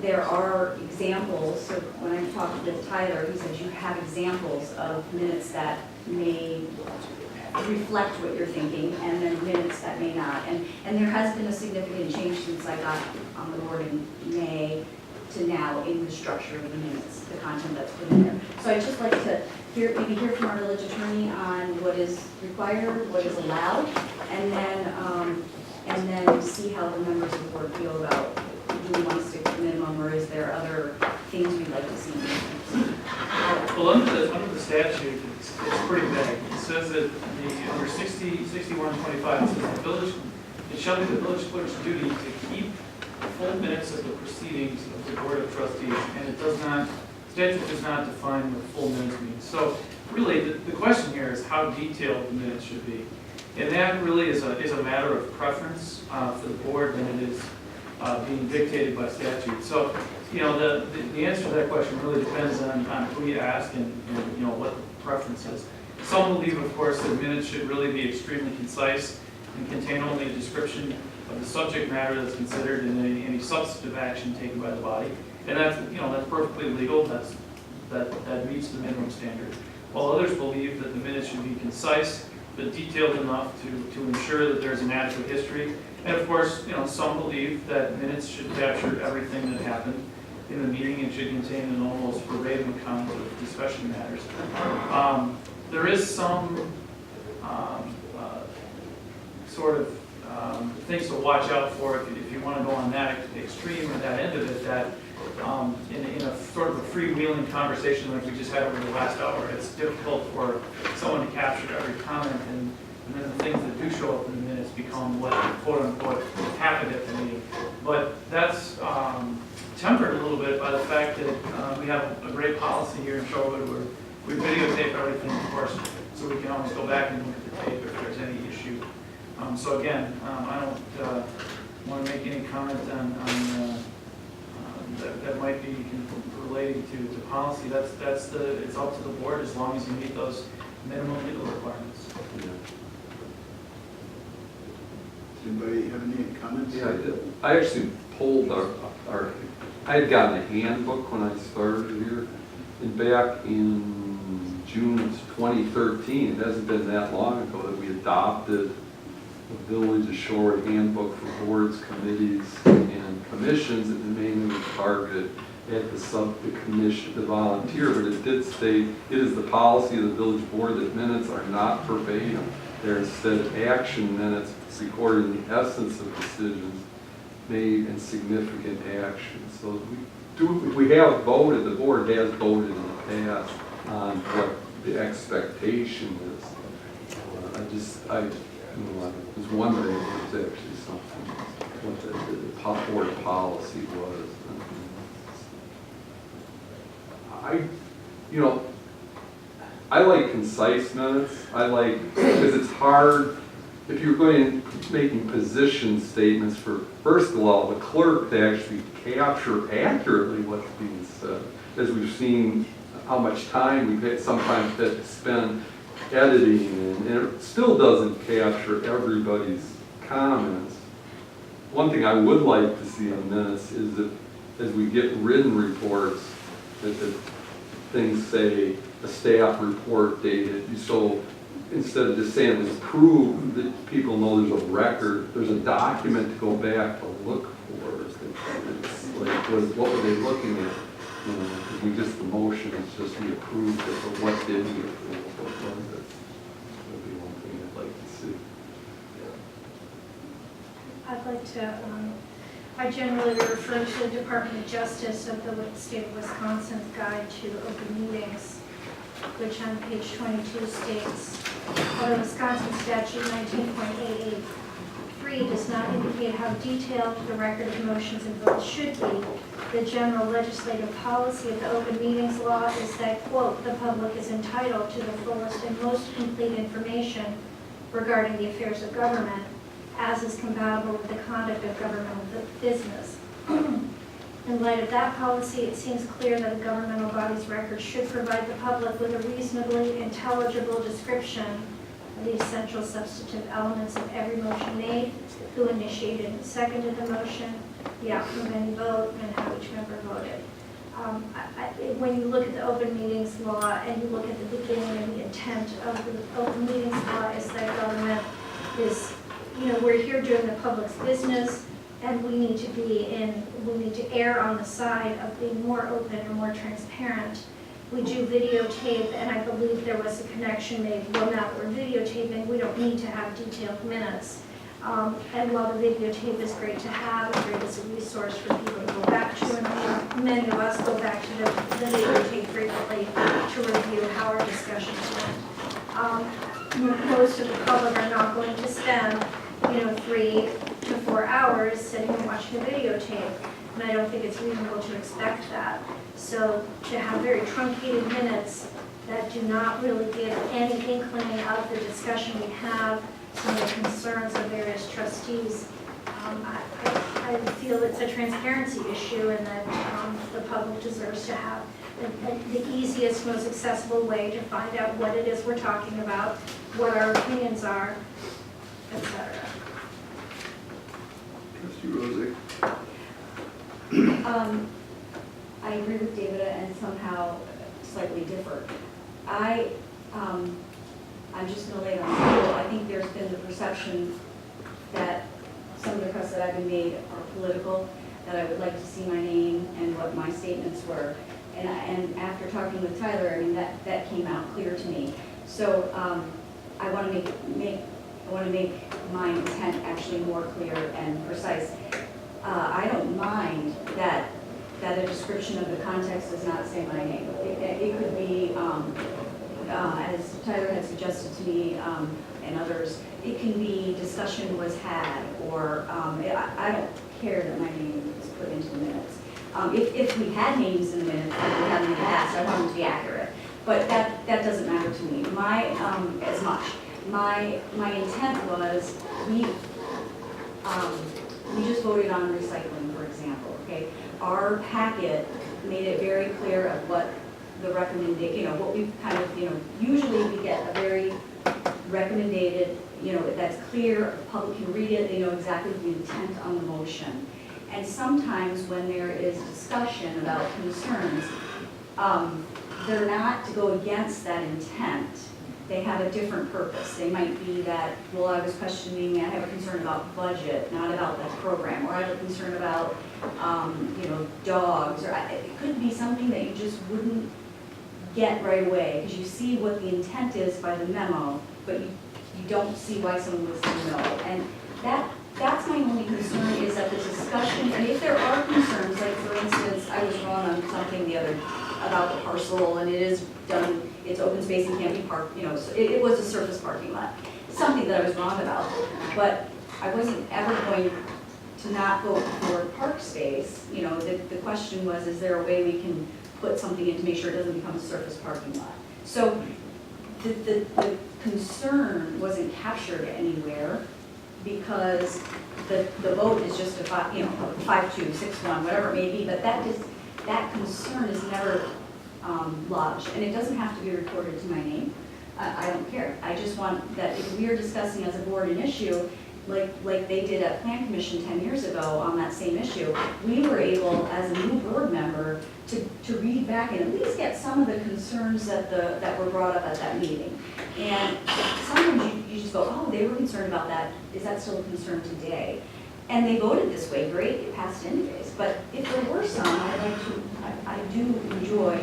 there are examples. So when I talked with Tyler, he said you have examples of minutes that may reflect what you're thinking, and then minutes that may not. And there has been a significant change since I got on the board in May to now in the structure of the minutes, the content that's put in there. So I'd just like to maybe hear from our village attorney on what is required, what is allowed, and then see how the members of the board feel about, do we want to stick to minimum, or is there other things we'd like to see in the minutes? Well, under the statute, it's pretty vague. It says that under 6125, it says the village, it shall be the village clerk's duty to keep full minutes of the proceedings of the board of trustees, and it does not, statute does not define what full minutes means. So really, the question here is how detailed the minutes should be. And that really is a matter of preference for the board than it is being dictated by statute. So, you know, the answer to that question really depends on who you ask and you know, what the preference is. Some believe, of course, that minutes should really be extremely concise and contain only a description of the subject matter that's considered in any substantive action taken by the body. And that's, you know, that's perfectly legal. That meets the minimum standard. While others believe that the minutes should be concise but detailed enough to ensure that there's an adequate history. And of course, you know, some believe that minutes should capture everything that happened in the meeting and should contain an almost verbatim account of discussion matters. There is some sort of things to watch out for if you want to go on that extreme or that end of it, that in a sort of a freewheeling conversation like we just had over the last hour, it's difficult for someone to capture every comment, and then the things that do show up in the minutes become what quote unquote happened at the meeting. But that's tempered a little bit by the fact that we have a great policy here in Shorewood where we videotape everything, of course, so we can always go back and look at the tape if there's any issue. So again, I don't want to make any comment on that might be relating to policy. It's up to the board as long as you meet those minimum legal requirements. Yeah. Does anybody have any comments? Yeah, I did. I actually pulled our I had gotten a handbook when I started here, and back in June of 2013, it hasn't been that long ago that we adopted the Village of Shorewood handbook for boards, committees, and commissions, and mainly was targeted at the commission, the volunteer, but it did state, it is the policy of the village board that minutes are not verbatim. They're instead action minutes recording the essence of decisions made and significant actions. So we have voted, the board has voted in the past on what the expectation is. I was wondering if there's actually something, what the board policy was. I like concise minutes. I like, because it's hard, if you're going to making position statements for, first of all, the clerk to actually capture accurately what's being said, as we've seen how much time we've had sometimes had to spend editing, and it still doesn't capture everybody's comments. One thing I would like to see in minutes is that as we get written reports, that the things say a staff report dated, so instead of just saying it was approved, that people know there's a record, there's a document to go back to look for. It's like, what were they looking at? Because we just, the motion is just we approved it, but what did we approve? What was it? That would be one thing I'd like to see. I'd like to, I generally refer to the Department of Justice of the State of Wisconsin's Guide to Open Meetings, which on page 22 states, although Wisconsin Statute 19.883 does not indicate how detailed the record of motions and votes should be, the general legislative policy of the Open Meetings Law is that, quote, the public is entitled to the fullest and most complete information regarding the affairs of government, as is compatible with the conduct of governmental business. In light of that policy, it seems clear that a governmental body's record should provide the public with a reasonably intelligible description the essential substantive elements of every motion made, who initiated and seconded the motion, the outcome of any vote, and how each member voted. When you look at the open meetings law and you look at the beginning and the intent of the open meetings law is that government is, we're here doing the public's business, and we need to err on the side of being more open and more transparent. We do videotape, and I believe there was a connection made, well, now that we're videotaping, we don't need to have detailed minutes. And while the videotape is great to have, and great as a resource for people to go back to, and I'm sure many of us go back to the videotape frequently to review how our discussions went. Most of the public are not going to spend, 3 to 4 hours sitting and watching a videotape, and I don't think it's reasonable to expect that. So to have very truncated minutes that do not really give any inkling of the discussion we have, some of the concerns of various trustees, I feel it's a transparency issue, and that the public deserves to have the easiest, most accessible way to find out what it is we're talking about, what our opinions are, etc. Trustee Rosick. I agree with David and somehow slightly differ. I'm just going to lay it on the table. I think there's been the perception that some of the requests that I've been made are political, that I would like to see my name and what my statements were. And after talking with Tyler, I mean, that came out clear to me. So I want to make my intent actually more clear and precise. I don't mind that a description of the context does not say my name. It could be, as Tyler had suggested to me and others, it can be discussion was had, or I don't care that my name is put into the minutes. If we had names in the minutes, like we haven't in the past, I want them to be accurate. But that doesn't matter to me. As much. My intent was we just voted on recycling, for example. Okay, our packet made it very clear of what the recommendation, what we kind of, usually we get a very recommended, that's clear, the public can read it, they know exactly the intent on the motion. And sometimes when there is discussion about concerns, they're not to go against that intent. They have a different purpose. They might be that, well, I was questioning, I have a concern about budget, not about that program, or I have a concern about, dogs, or it could be something that you just wouldn't get right away, because you see what the intent is by the memo, but you don't see why someone was saying no. And that's my only concern, is that the discussion, and if there are concerns, like for instance, I was wrong on something the other about the parcel, and it is done, it's open space and can't be parked, so it was a surface parking lot. Something that I was wrong about, but I wasn't ever going to not vote for park space. The question was, is there a way we can put something in to make sure it doesn't become a surface parking lot? So the concern wasn't captured anywhere, because the vote is just a 5-2, 6-1, whatever it may be, but that concern is never lodged, and it doesn't have to be recorded to my name. I don't care. I just want that if we are discussing as a board an issue, like they did at Plan Commission 10 years ago on that same issue, we were able, as a new board member, to read back and at least get some of the concerns that were brought up at that meeting. And sometimes you just go, oh, they were concerned about that. Is that still a concern today? And they voted this way, great, it passed anyways. But if there were some, I do enjoy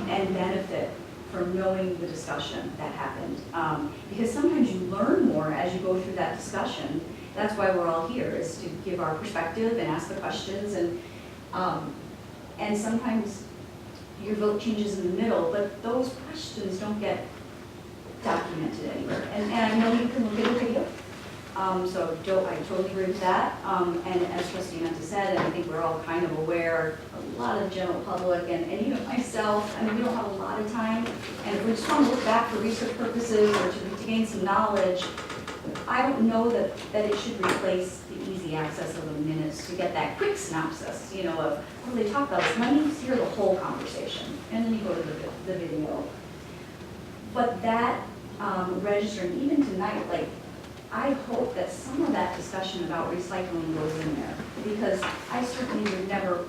and benefit from knowing the discussion that happened. Because sometimes you learn more as you go through that discussion. That's why we're all here, is to give our perspective and ask the questions. And sometimes your vote changes in the middle, but those questions don't get documented anywhere. And I know you can look at a video. So I totally agree with that. And as Trustee Menta said, and I think we're all kind of aware, a lot of the general public and even myself, we don't have a lot of time. And if we just want to look back for research purposes or to gain some knowledge, I don't know that it should replace the easy access of the minutes to get that quick synopsis, of what they talk about. Let me hear the whole conversation, and then you go to the video. But that registering, even tonight, like, I hope that some of that discussion about recycling goes in there, because I certainly would never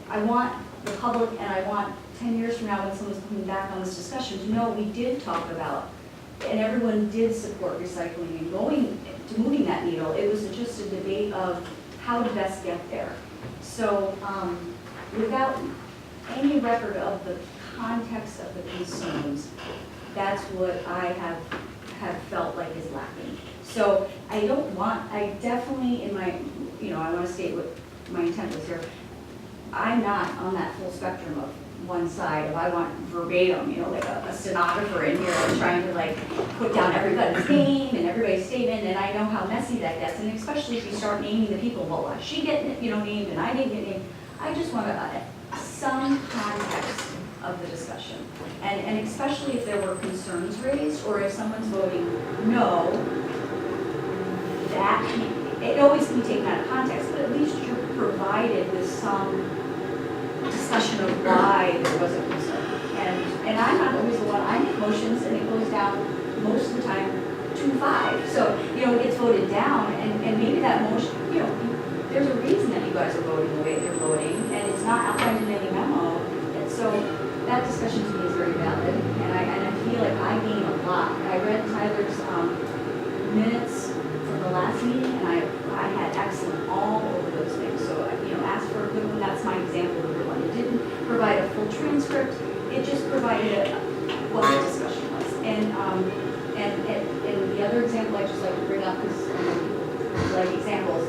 I want the public, and I want 10 years from now, when someone's coming back on this discussion, to know we did talk about, and everyone did support recycling and going to moving that needle. It was just a debate of how to best get there. So without any record of the context of the concerns, that's what I have felt like is lacking. So I definitely in my, I want to state what my intent was here. I'm not on that full spectrum of one side of I want verbatim, like a stenographer in here trying to like put down everybody's name and everybody's statement, and I know how messy that gets, and especially if you start naming the people, well, why is she getting it, named and I didn't get named. I just want some context of the discussion, and especially if there were concerns raised, or if someone's voting no, it always can be taken out of context, but at least you're provided with some discussion of why there was a concern. And I'm not always the one, I make motions and it goes down most of the time 2-5. So, it gets voted down, and maybe that motion, there's a reason that you guys are voting the way you're voting, and it's not outlined in any memo. And so that discussion to me is very valid, and I feel like I gain a lot. I read Tyler's minutes from the last meeting, and I had excellent all over those things. So, ask for a good one, that's my example of a good one. It didn't provide a full transcript, it just provided what the discussion was. And the other example I just like to bring up, because people like examples,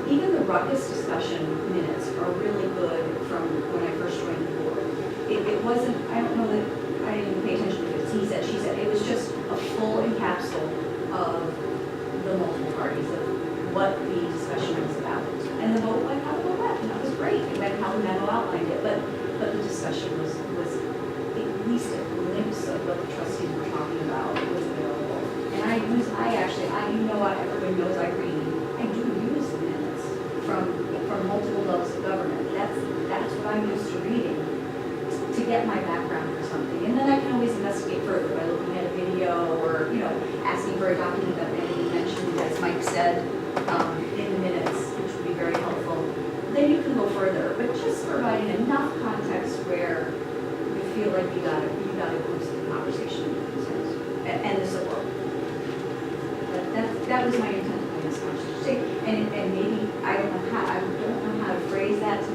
even the ruckus discussion minutes are really good from when I first joined the board. It wasn't, I don't know that, I didn't even pay attention to it, he said, she said, it was just a full encapsule of the multiple parties of what the discussion was about. And the vote went how the vote went, and that was great. It went how the memo outlined it, but the discussion was at least a glimpse of what the trustees were talking about was available. And everybody knows I do use the minutes from multiple levels of government. That's what I'm used to reading to get my background for something. And then I can always investigate further by looking at a video or, asking for a document that may be mentioned, as Mike said, in the minutes, which would be very helpful. Then you can go further, but just providing enough context where you feel like you got to boost the conversation and the support. That was my intent in this conversation. And maybe I don't know how to phrase that to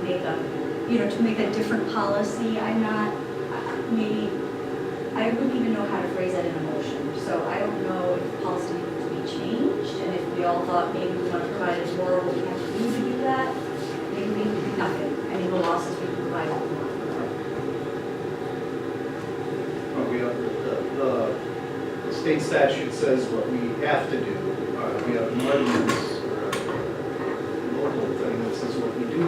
make a different policy. Maybe I wouldn't even know how to phrase that in a motion. So I don't know if policy needs to be changed, and if we all thought maybe we want to provide as more, what we have to do that, maybe nothing. The losses we can provide what we want to provide. Well, we have the state statute says what we have to do. We have an ordinance or a local thing that says what we do,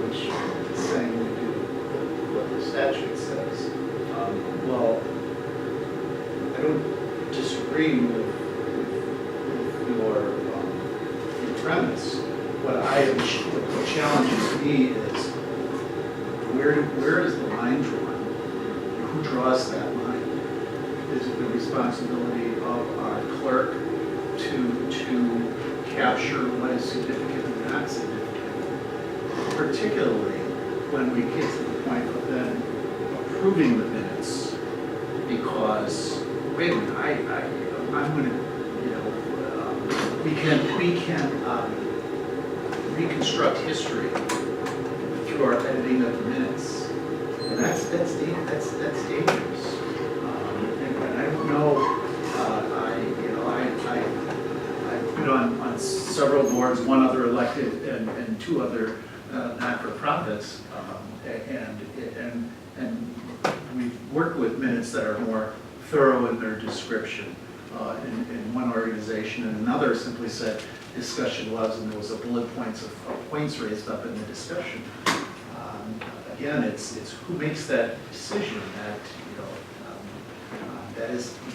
which is saying we do what the statute says. Well, I don't disagree with your premise. What challenges me is where is the line drawn? Who draws that line? Is it the responsibility of our clerk to capture what is significant and not significant? Particularly when we get to the point of then approving the minutes, because wait a minute, I'm going to, we can reconstruct history through our editing of the minutes, and that's dangerous. And I don't know. I've been on several boards, one other elected and two other not-for-profits, and we've worked with minutes that are more thorough in their description. In one organization, and another simply said discussion was, and there was a bullet points of points raised up in the discussion. Again, it's who makes that decision.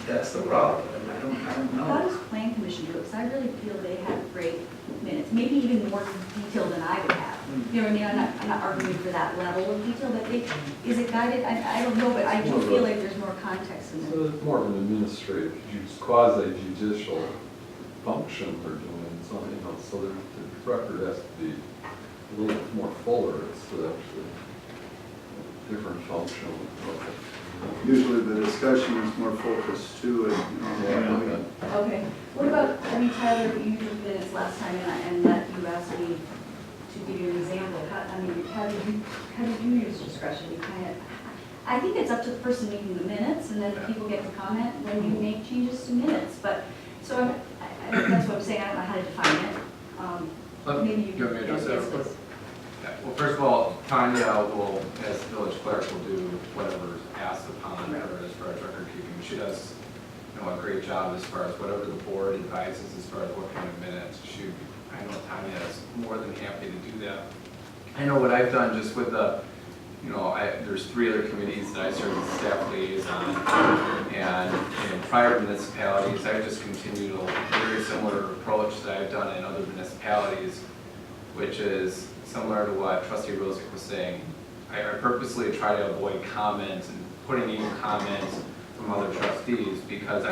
That's the problem. And I don't know. How does Plan Commission do it? Because I really feel they have great minutes, maybe even more detailed than I would have. You know what I mean? I'm not arguing for that level of detail, but is it guided? I don't know, but I do feel like there's more context in So it. it's more of an administrative, quasi judicial function they're doing, so, you know, so the record has to be a little bit more fuller, it's actually a different function. Usually the discussion is more focused too, and, Okay. What about, I mean, Tyler, you did minutes last time, and that you asked me to give you an example. How did you use discretion? You kind of, I think it's up to the person making the minutes, and then people get to comment when you make changes to minutes. But, so that's what I'm saying, I don't know how to define it. Maybe you Do you want me to address that yes, real quick? please. Yeah, well, first of all, Tanya will, as village clerk, will do whatever is asked upon her as far as record keeping. She does, you know, a great job as far as whatever the board advises as far as what kind of minutes. I know Tanya is more than happy to do that. I know what I've done just with the, you know, there's 3 other committees that I serve as staff liaison, and in prior municipalities, I've just continued a very similar approach that I've done in other municipalities, which is similar to what Trustee Rosick was saying. I purposely try to avoid comments and putting in comments from other trustees because